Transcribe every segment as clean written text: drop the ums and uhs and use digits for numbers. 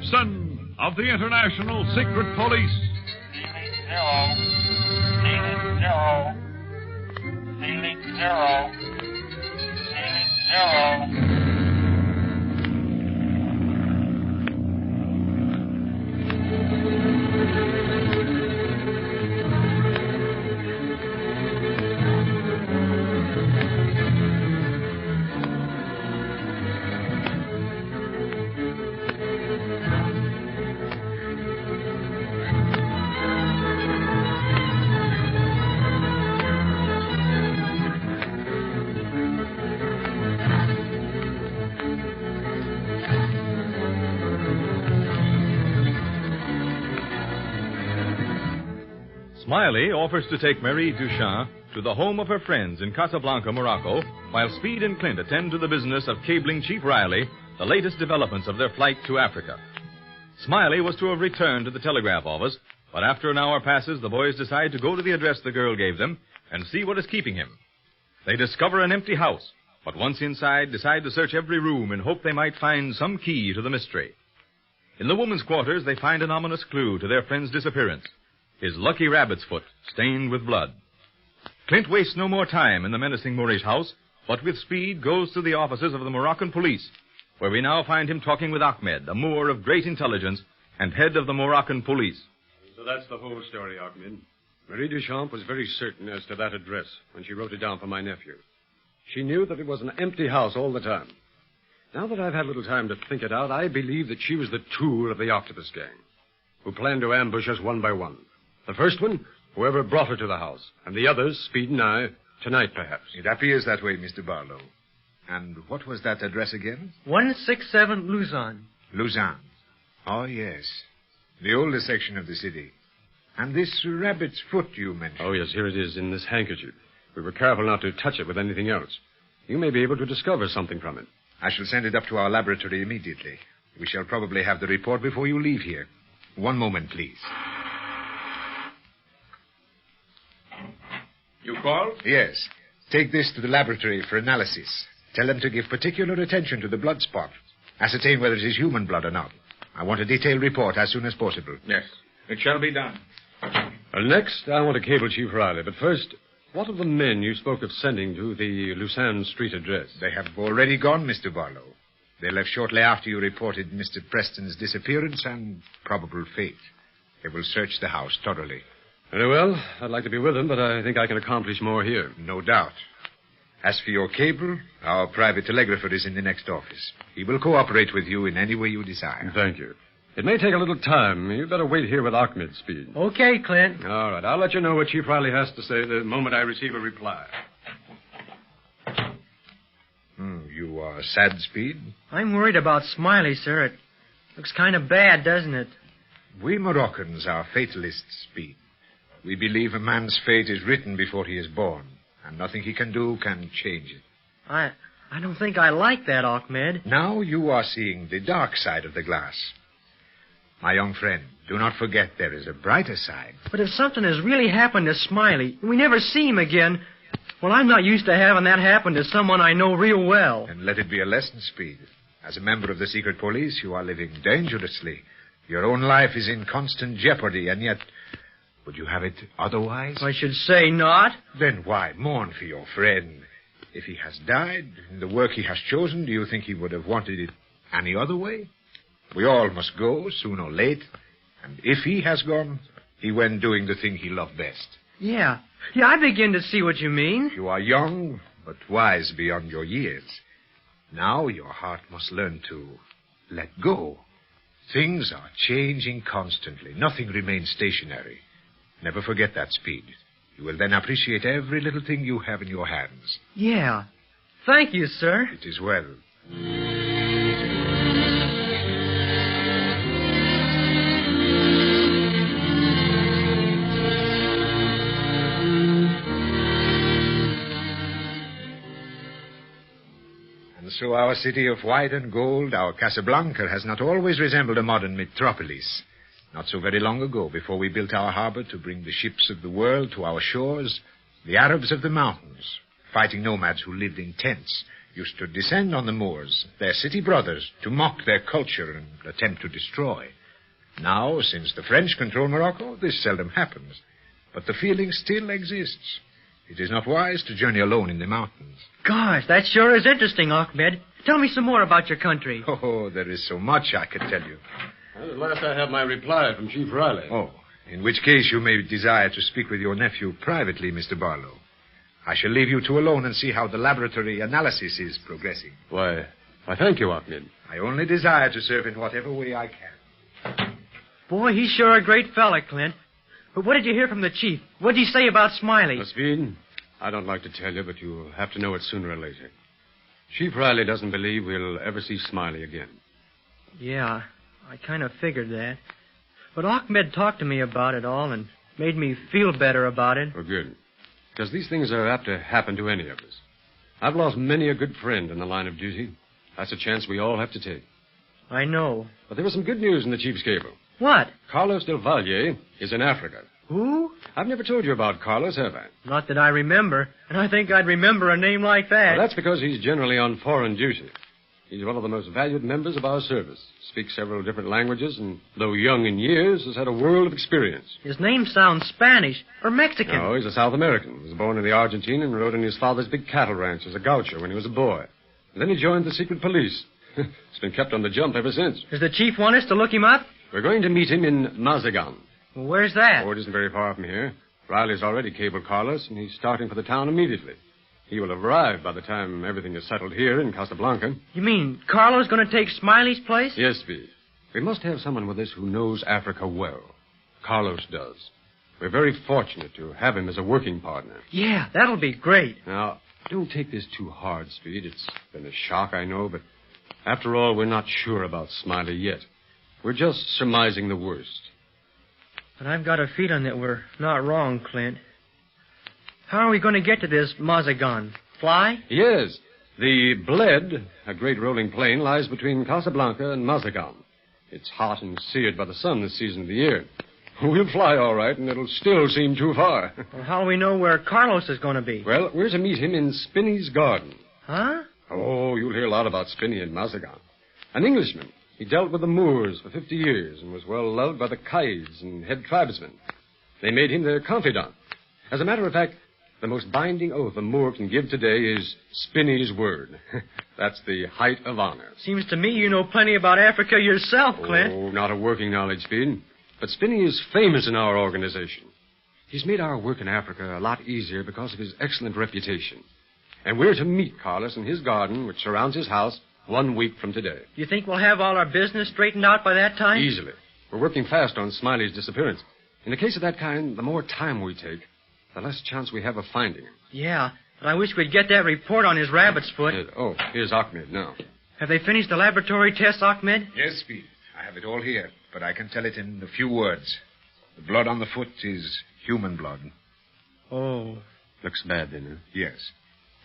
Gibson of the International Secret Police. Ceiling zero. Ceiling zero. Smiley offers to take Marie Duchamp to the home of her friends in Casablanca, Morocco, while Speed and Clint attend to the business of cabling Chief Riley the latest developments of their flight to Africa. Smiley was to have returned to the telegraph office, but after an hour passes, the boys decide to go to the address the girl gave them and see what is keeping him. They discover an empty house, but once inside, decide to search every room in hope they might find some key to the mystery. In the woman's quarters, they find an ominous clue to their friend's disappearance. His lucky rabbit's foot, stained with blood. Clint wastes no more time in the menacing Moorish house, but with speed goes to the offices of the Moroccan police, where we now find him talking with Ahmed, a Moor of great intelligence and head of the Moroccan police. So that's the whole story, Ahmed. Marie Duchamp was very certain as to that address when she wrote it down for my nephew. She knew that it was an empty house all the time. Now that I've had a little time to think it out, I believe that she was the tool of the octopus gang, who planned to ambush us one by one. The first one, whoever brought her to the house. And the others, Speed and I, tonight perhaps. It appears that way, Mr. Barlow. And what was that address again? 167 Luzon. Luzon. Oh, yes. The oldest section of the city. And this rabbit's foot you mentioned. Oh, yes, here it is in this handkerchief. We were careful not to touch it with anything else. You may be able to discover something from it. I shall send it up to our laboratory immediately. We shall probably have the report before you leave here. One moment, please. You called? Yes. Take this to the laboratory for analysis. Tell them to give particular attention to the blood spot. Ascertain whether it is human blood or not. I want a detailed report as soon as possible. Yes, it shall be done. Well, next, I want to cable Chief Riley. But first, what of the men you spoke of sending to the Lucerne Street address? They have already gone, Mr. Barlow. They left shortly after you reported Mr. Preston's disappearance and probable fate. They will search the house thoroughly. Very well. I'd like to be with them, but I think I can accomplish more here. No doubt. As for your cable, our private telegrapher is in the next office. He will cooperate with you in any way you desire. Thank you. It may take a little time. You'd better wait here with Ahmed, Speed. Okay, Clint. All right. I'll let you know what Chief Riley has to say the moment I receive a reply. You are sad, Speed? I'm worried about Smiley, sir. It looks kind of bad, doesn't it? We Moroccans are fatalists, Speed. We believe a man's fate is written before he is born, and nothing he can do can change it. I don't think I like that, Ahmed. Now you are seeing the dark side of the glass. My young friend, do not forget there is a brighter side. But if something has really happened to Smiley, and we never see him again, well, I'm not used to having that happen to someone I know real well. And let it be a lesson, Speed. As a member of the secret police, you are living dangerously. Your own life is in constant jeopardy, and yet... would you have it otherwise? I should say not. Then why mourn for your friend? If he has died in the work he has chosen, do you think he would have wanted it any other way? We all must go, soon or late. And if he has gone, he went doing the thing he loved best. Yeah, I begin to see what you mean. You are young, but wise beyond your years. Now your heart must learn to let go. Things are changing constantly. Nothing remains stationary. Never forget that, Speed. You will then appreciate every little thing you have in your hands. Yeah. Thank you, sir. It is well. And so our city of white and gold, our Casablanca, has not always resembled a modern metropolis. Not so very long ago, before we built our harbor to bring the ships of the world to our shores, the Arabs of the mountains, fighting nomads who lived in tents, used to descend on the Moors, their city brothers, to mock their culture and attempt to destroy. Now, since the French control Morocco, this seldom happens. But the feeling still exists. It is not wise to journey alone in the mountains. Gosh, that sure is interesting, Ahmed. Tell me some more about your country. Oh, there is so much I could tell you. Well, at last I have my reply from Chief Riley. Oh, in which case you may desire to speak with your nephew privately, Mr. Barlow. I shall leave you two alone and see how the laboratory analysis is progressing. Why, thank you, Ahmed. I only desire to serve in whatever way I can. Boy, he's sure a great fella, Clint. But what did you hear from the chief? What did he say about Smiley? Speed, I don't like to tell you, but you'll have to know it sooner or later. Chief Riley doesn't believe we'll ever see Smiley again. Yeah, I kind of figured that. But Ahmed talked to me about it all and made me feel better about it. Well, good. Because these things are apt to happen to any of us. I've lost many a good friend in the line of duty. That's a chance we all have to take. I know. But there was some good news in the chief's cable. What? Carlos del Valle is in Africa. Who? I've never told you about Carlos, have I? Not that I remember. And I think I'd remember a name like that. Well, that's because he's generally on foreign duty. He's one of the most valued members of our service. Speaks several different languages, and though young in years, has had a world of experience. His name sounds Spanish or Mexican. No, he's a South American. He was born in the Argentine and rode in his father's big cattle ranch as a gaucho when he was a boy. And then he joined the secret police. He's been kept on the jump ever since. Does the chief want us to look him up? We're going to meet him in Mazagan. Well, where's that? Oh, it isn't very far from here. Riley's already cabled Carlos, and he's starting for the town immediately. He will have arrived by the time everything is settled here in Casablanca. You mean Carlo's going to take Smiley's place? Yes, Speed. We must have someone with us who knows Africa well. Carlos does. We're very fortunate to have him as a working partner. Yeah, that'll be great. Now, don't take this too hard, Speed. It's been a shock, I know, but after all, we're not sure about Smiley yet. We're just surmising the worst. But I've got a feeling that we're not wrong, Clint. How are we going to get to this Mazagan? Fly? Yes. The Bled, a great rolling plain, lies between Casablanca and Mazagan. It's hot and seared by the sun this season of the year. We'll fly all right, and it'll still seem too far. Well, how do we know where Carlos is going to be? Well, we're to meet him in Spinney's garden. Huh? Oh, you'll hear a lot about Spinney in Mazagan. An Englishman. He dealt with the Moors for 50 years and was well loved by the Kaids and head tribesmen. They made him their confidant. As a matter of fact, the most binding oath a Moor can give today is Spinney's word. That's the height of honor. Seems to me you know plenty about Africa yourself, Clint. Oh, not a working knowledge, Speed. But Spinney is famous in our organization. He's made our work in Africa a lot easier because of his excellent reputation. And we're to meet Carlos in his garden, which surrounds his house, 1 week from today. You think we'll have all our business straightened out by that time? Easily. We're working fast on Smiley's disappearance. In a case of that kind, the more time we take, the less chance we have of finding him. Yeah, but I wish we'd get that report on his rabbit's foot. Here's Ahmed now. Have they finished the laboratory tests, Ahmed? Yes, Speed. I have it all here, but I can tell it in a few words. The blood on the foot is human blood. Oh. Looks bad, then, huh? Yes.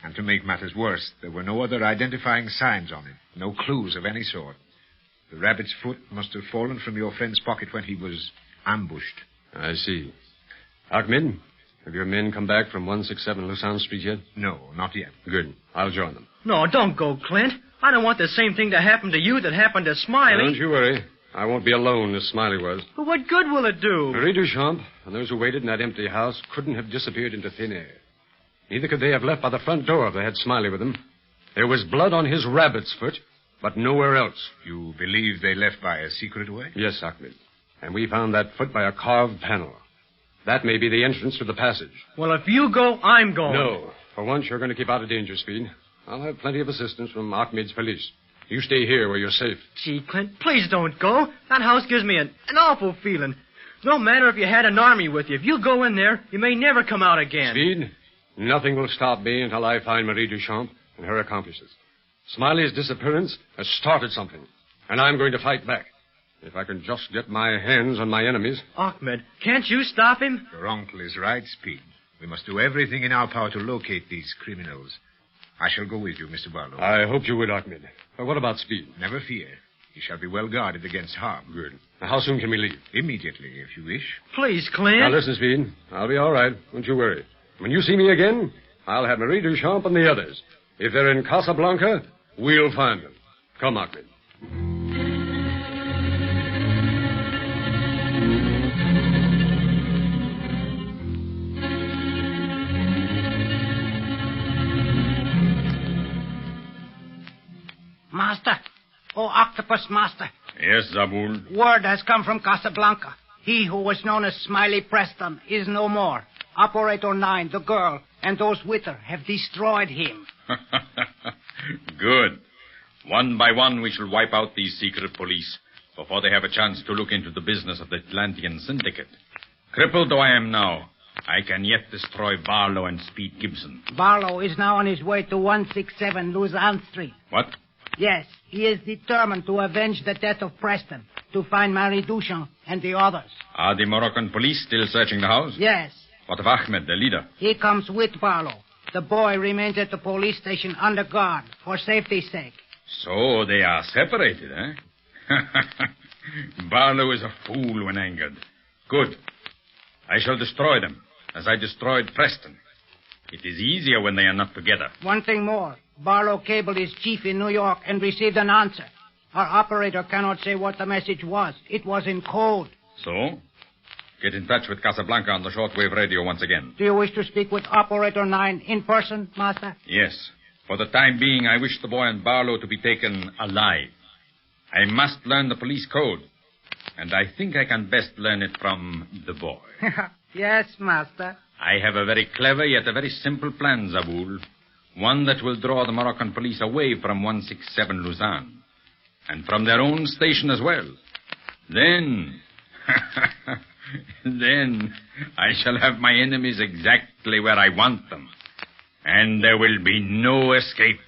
And to make matters worse, there were no other identifying signs on it. No clues of any sort. The rabbit's foot must have fallen from your friend's pocket when he was ambushed. I see. Ahmed, have your men come back from 167 Lucerne Street yet? No, not yet. Good. I'll join them. No, don't go, Clint. I don't want the same thing to happen to you that happened to Smiley. Don't you worry. I won't be alone as Smiley was. But what good will it do? Marie Duchamp and those who waited in that empty house couldn't have disappeared into thin air. Neither could they have left by the front door if they had Smiley with them. There was blood on his rabbit's foot, but nowhere else. You believe they left by a secret way? Yes, Ahmed. And we found that foot by a carved panel. That may be the entrance to the passage. Well, if you go, I'm going. No. For once, you're going to keep out of danger, Speed. I'll have plenty of assistance from Ahmed's police. You stay here where you're safe. Gee, Clint, please don't go. That house gives me an awful feeling. No matter if you had an army with you. If you go in there, you may never come out again. Speed, nothing will stop me until I find Marie Duchamp and her accomplices. Smiley's disappearance has started something, and I'm going to fight back. If I can just get my hands on my enemies. Ahmed, can't you stop him? Your uncle is right, Speed. We must do everything in our power to locate these criminals. I shall go with you, Mr. Barlow. I hoped you would, Ahmed. But what about Speed? Never fear. He shall be well guarded against harm. Good. Now, how soon can we leave? Immediately, if you wish. Please, Clint. Now, listen, Speed. I'll be all right. Don't you worry. When you see me again, I'll have Marie Duchamp and the others. If they're in Casablanca, we'll find them. Come, Ahmed. Master. Oh, Octopus Master. Yes, Zabul. Word has come from Casablanca. He who was known as Smiley Preston is no more. Operator 9, the girl, and those with her have destroyed him. Good. One by one, we shall wipe out these secret police before they have a chance to look into the business of the Atlantean Syndicate. Crippled though I am now, I can yet destroy Barlow and Speed Gibson. Barlow is now on his way to 167 Luzanne Street. What? Yes, he is determined to avenge the death of Preston, to find Marie Duchamp and the others. Are the Moroccan police still searching the house? Yes. What of Ahmed, the leader? He comes with Barlow. The boy remains at the police station under guard for safety's sake. So they are separated, eh? Barlow is a fool when angered. Good. I shall destroy them, as I destroyed Preston. It is easier when they are not together. One thing more. Barlow cabled his chief in New York and received an answer. Our operator cannot say what the message was. It was in code. So? Get in touch with Casablanca on the shortwave radio once again. Do you wish to speak with Operator 9 in person, Master? Yes. For the time being, I wish the boy and Barlow to be taken alive. I must learn the police code. And I think I can best learn it from the boy. Yes, Master. I have a very clever yet a very simple plan, Zabul. One that will draw the Moroccan police away from 167 Luzanne. And from their own station as well. Then... then I shall have my enemies exactly where I want them. And there will be no escape.